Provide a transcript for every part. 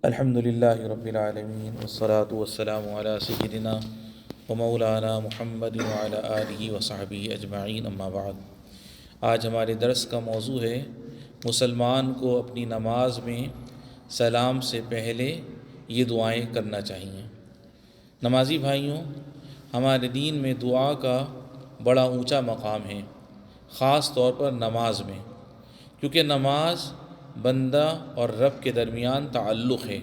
الحمد للہ رب العالمین والصلاة والسلام علی سیدنا و مولانا محمد وعلی آلہ وصحبہ اجمعین، اما بعد۔ آج ہمارے درس کا موضوع ہے مسلمان کو اپنی نماز میں سلام سے پہلے یہ دعائیں کرنا چاہیے۔ نمازی بھائیوں، ہمارے دین میں دعا کا بڑا اونچا مقام ہے، خاص طور پر نماز میں، کیونکہ نماز بندہ اور رب کے درمیان تعلق ہے۔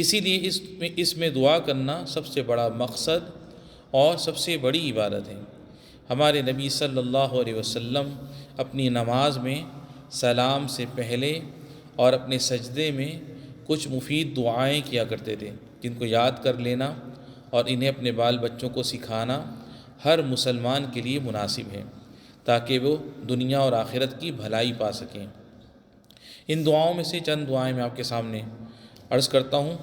اسی لیے اس میں دعا کرنا سب سے بڑا مقصد اور سب سے بڑی عبادت ہے۔ ہمارے نبی صلی اللہ علیہ وسلم اپنی نماز میں سلام سے پہلے اور اپنے سجدے میں کچھ مفید دعائیں کیا کرتے تھے، جن کو یاد کر لینا اور انہیں اپنے بال بچوں کو سکھانا ہر مسلمان کے لیے مناسب ہے، تاکہ وہ دنیا اور آخرت کی بھلائی پا سکیں۔ ان دعاؤں میں سے چند دعائیں میں آپ کے سامنے عرض کرتا ہوں۔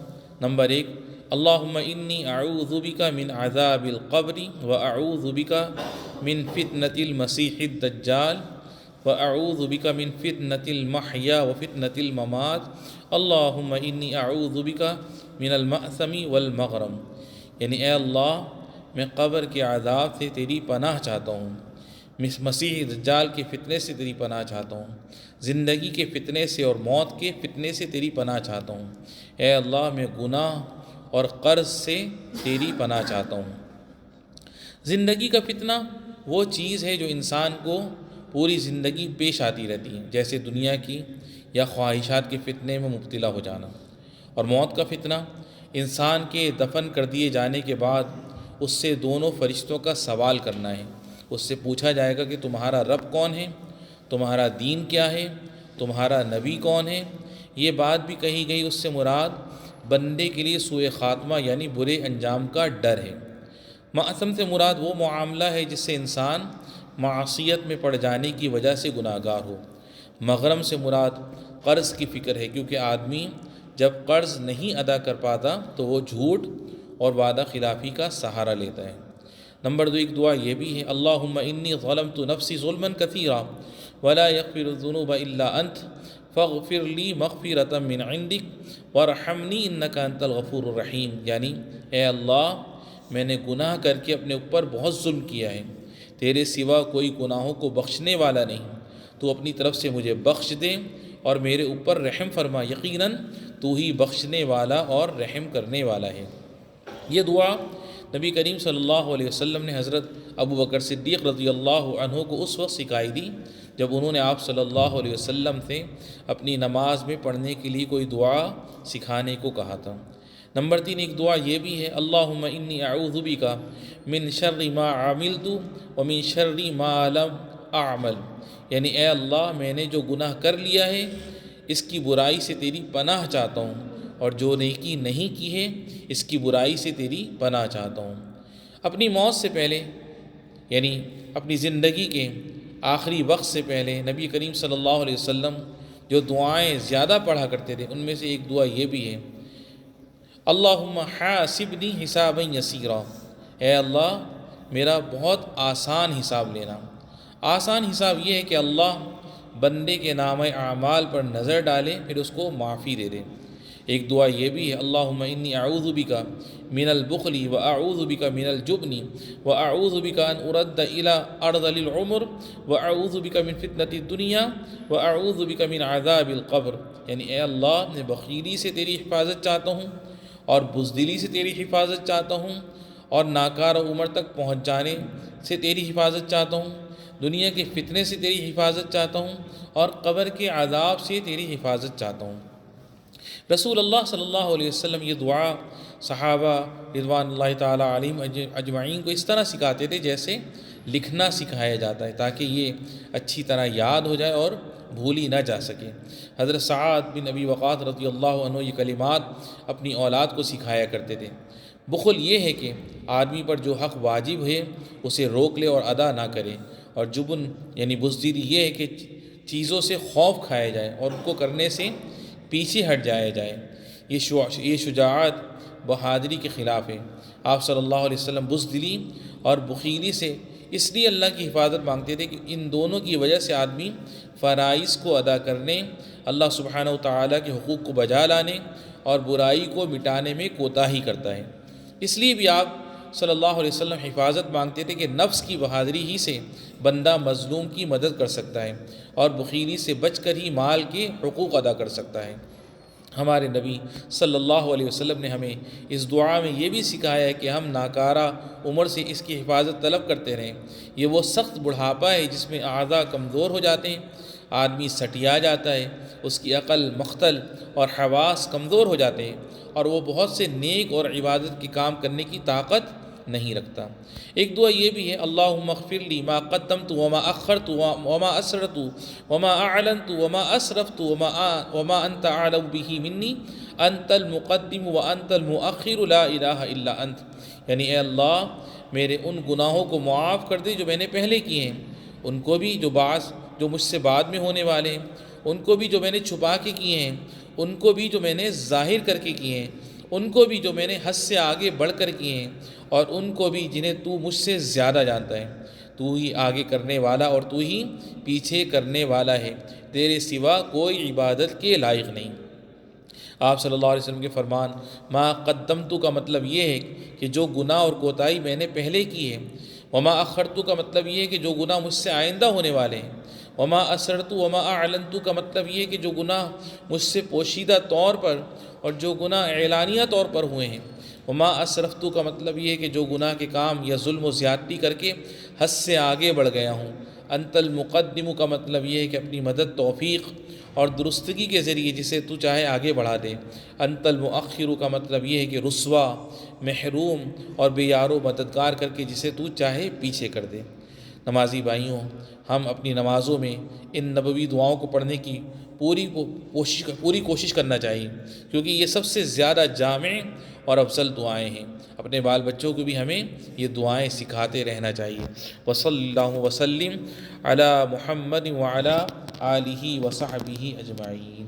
نمبر 1، اللہم انی اعوذ بک من عذاب القبر واعوذ بک من فتنة المسیح الدجال واعوذ بک من فتنة المحیا وفتنة الممات اللہم انی اعوذ بک من المأثم والمغرم، یعنی اے اللہ، میں قبر کے عذاب سے تیری پناہ چاہتا ہوں، مسیح دجال کے فتنے سے تیری پناہ چاہتا ہوں، زندگی کے فتنے سے اور موت کے فتنے سے تیری پناہ چاہتا ہوں۔ اے اللہ، میں گناہ اور قرض سے تیری پناہ چاہتا ہوں۔ زندگی کا فتنہ وہ چیز ہے جو انسان کو پوری زندگی پیش آتی رہتی ہے، جیسے دنیا کی یا خواہشات کے فتنے میں مبتلا ہو جانا۔ اور موت کا فتنہ انسان کے دفن کر دیے جانے کے بعد اس سے دونوں فرشتوں کا سوال کرنا ہے۔ اس سے پوچھا جائے گا کہ تمہارا رب کون ہے، تمہارا دین کیا ہے، تمہارا نبی کون ہے۔ یہ بات بھی کہی گئی، اس سے مراد بندے کے لیے سوء خاتمہ یعنی برے انجام کا ڈر ہے۔ معصم سے مراد وہ معاملہ ہے جس سے انسان معصیت میں پڑ جانے کی وجہ سے گناہ گار ہو۔ مغرم سے مراد قرض کی فکر ہے، کیونکہ آدمی جب قرض نہیں ادا کر پاتا تو وہ جھوٹ اور وعدہ خلافی کا سہارا لیتا ہے۔ نمبر 2، ایک دعا یہ بھی ہے، اللہم انی ظلمت نفسی ظلما کثیرا ولا یغفر الذنوب الا انت فاغفر لی مغفرۃ من عندک وارحمنی انک انت الغفور الرحیم، یعنی اے اللہ، میں نے گناہ کر کے اپنے اوپر بہت ظلم کیا ہے، تیرے سوا کوئی گناہوں کو بخشنے والا نہیں، تو اپنی طرف سے مجھے بخش دے اور میرے اوپر رحم فرما، یقیناً تو ہی بخشنے والا اور رحم کرنے والا ہے۔ یہ دعا نبی کریم صلی اللہ علیہ وسلم نے حضرت ابو بکر صدیق رضی اللہ عنہ کو اس وقت سکھائی دی جب انہوں نے آپ صلی اللہ علیہ وسلم سے اپنی نماز میں پڑھنے کے لیے کوئی دعا سکھانے کو کہا تھا۔ نمبر 3، ایک دعا یہ بھی ہے، اللہم انی اعوذ بک من شر ما عملت ومن شر ما لم اعمل، یعنی اے اللہ، میں نے جو گناہ کر لیا ہے اس کی برائی سے تیری پناہ چاہتا ہوں، اور جو نیکی نہیں کی ہے اس کی برائی سے تیری پناہ چاہتا ہوں۔ اپنی موت سے پہلے، یعنی اپنی زندگی کے آخری وقت سے پہلے، نبی کریم صلی اللہ علیہ وسلم جو دعائیں زیادہ پڑھا کرتے تھے ان میں سے ایک دعا یہ بھی ہے، اللہم حاسبنی حسابا یسیرا، اے اللہ، میرا بہت آسان حساب لینا۔ آسان حساب یہ ہے کہ اللہ بندے کے نامہ اعمال پر نظر ڈالے، پھر اس کو معافی دے دے۔ ایک دعا یہ بھی ہے، اللہم انی اعوذ بک من البخل واعوذ بک من الجبن واعوذ بک ان ارد الی ارذل العمر واعوذ بک من فتنة الدنیا واعوذ بک من عذاب القبر، یعنی اے اللہ، میں بخیلی سے تیری حفاظت چاہتا ہوں اور بزدلی سے تیری حفاظت چاہتا ہوں اور ناکار عمر تک پہنچ جانے سے تیری حفاظت چاہتا ہوں، دنیا کے فتنے سے تیری حفاظت چاہتا ہوں اور قبر کے عذاب سے تیری حفاظت چاہتا ہوں۔ رسول اللہ صلی اللہ علیہ وسلم یہ دعا صحابہ رضوان اللہ تعالیٰ علیہم اجمعین کو اس طرح سکھاتے تھے جیسے لکھنا سکھایا جاتا ہے، تاکہ یہ اچھی طرح یاد ہو جائے اور بھولی نہ جا سکے۔ حضرت سعد بن ابی وقاص رضی اللہ عنہ یہ کلمات اپنی اولاد کو سکھایا کرتے تھے۔ بخل یہ ہے کہ آدمی پر جو حق واجب ہے اسے روک لے اور ادا نہ کرے، اور جبن یعنی بزدلی یہ ہے کہ چیزوں سے خوف کھایا جائے اور ان کو کرنے سے پیچھے ہٹ جایا جائے۔ یہ شجاعت بہادری کے خلاف ہے۔ آپ صلی اللہ علیہ وسلم بزدلی اور بخیلی سے اس لیے اللہ کی حفاظت مانگتے تھے کہ ان دونوں کی وجہ سے آدمی فرائض کو ادا کرنے، اللہ سبحانہ و تعالیٰ کے حقوق کو بجا لانے اور برائی کو مٹانے میں کوتاہی کرتا ہے۔ اس لیے بھی آپ صلی اللہ علیہ وسلم حفاظت مانگتے تھے کہ نفس کی بہادری ہی سے بندہ مظلوم کی مدد کر سکتا ہے اور بخیلی سے بچ کر ہی مال کے حقوق ادا کر سکتا ہے۔ ہمارے نبی صلی اللہ علیہ وسلم نے ہمیں اس دعا میں یہ بھی سکھایا ہے کہ ہم ناکارہ عمر سے اس کی حفاظت طلب کرتے رہیں۔ یہ وہ سخت بڑھاپا ہے جس میں اعضاء کمزور ہو جاتے ہیں، آدمی سٹیا جاتا ہے، اس کی عقل مختل اور حواس کمزور ہو جاتے ہیں اور وہ بہت سے نیک اور عبادت کے کام کرنے کی طاقت نہیں رکھتا۔ ایک دعا یہ بھی ہے، اللہم اغفر لی ما قدمت وما اخرت وما اسررت وما اعلنت وما اسرفت وما انت اعلم به منی انت المقدم وانت المؤخر لا الہ الا انت۔ یعنی اے اللہ میرے ان گناہوں کو معاف کر دے جو میں نے پہلے کیے ہیں، ان کو بھی جو مجھ سے بعد میں ہونے والے ہیں، ان کو بھی جو میں نے چھپا کے کیے ہیں، ان کو بھی جو میں نے ظاہر کر کے کیے ہیں، ان کو بھی جو میں نے حد سے آگے بڑھ کر کیے ہیں، اور ان کو بھی جنہیں تو مجھ سے زیادہ جانتا ہے۔ تو ہی آگے کرنے والا اور تو ہی پیچھے کرنے والا ہے، تیرے سوا کوئی عبادت کے لائق نہیں۔ آپ صلی اللہ علیہ وسلم کے فرمان ما قدمتو کا مطلب یہ ہے کہ جو گناہ اور کوتاہی میں نے پہلے کی ہے، وما اخرتو کا مطلب یہ ہے کہ جو گناہ مجھ سے آئندہ ہونے والے ہیں، وما اسررتو وما اعلنتو کا مطلب یہ ہے کہ جو گناہ مجھ سے پوشیدہ طور پر اور جو گناہ اعلانیہ طور پر ہوئے ہیں، وما اسرفتو کا مطلب یہ ہے کہ جو گناہ کے کام یا ظلم و زیادتی کر کے حد سے آگے بڑھ گیا ہوں، انت المقدم کا مطلب یہ ہے کہ اپنی مدد، توفیق اور درستگی کے ذریعے جسے تو چاہے آگے بڑھا دے، انت المؤخر کا مطلب یہ ہے کہ رسوا، محروم اور بے یار و مددگار کر کے جسے تو چاہے پیچھے کر دے۔ نمازی بھائیوں، ہم اپنی نمازوں میں ان نبوی دعاؤں کو پڑھنے کی پوری کوشش کرنا چاہیے، کیونکہ یہ سب سے زیادہ جامع اور افضل دعائیں ہیں۔ اپنے بال بچوں کو بھی ہمیں یہ دعائیں سکھاتے رہنا چاہیے۔ وصلی اللہ وسلم علی محمد وعلی آلہ وصحبہ اجمعین۔